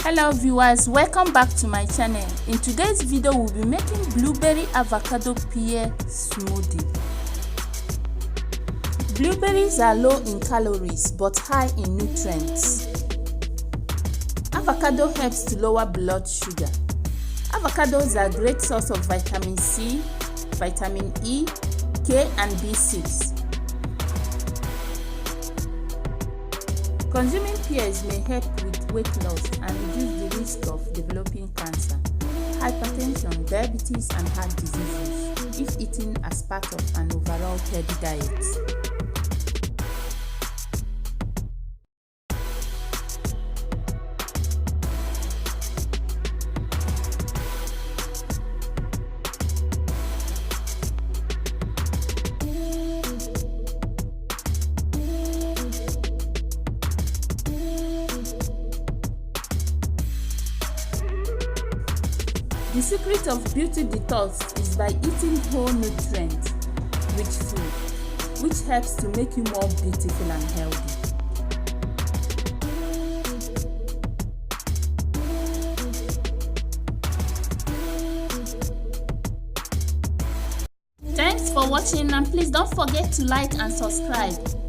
Hello viewers, welcome back to my channel. In today's video we'll be making blueberry avocado pear smoothie. Blueberries are low in calories but high in nutrients. Avocado helps to lower blood sugar. Avocados are a great source of vitamin C, vitamin E, K and B6. Consuming pears may help with weight loss and reduce the risk of developing cancer, hypertension, diabetes and heart diseases if eaten as part of an overall healthy diet. The secret of beauty detox is by eating whole nutrient-rich food, which helps to make you more beautiful and healthy. Thanks for watching and please don't forget to like and subscribe.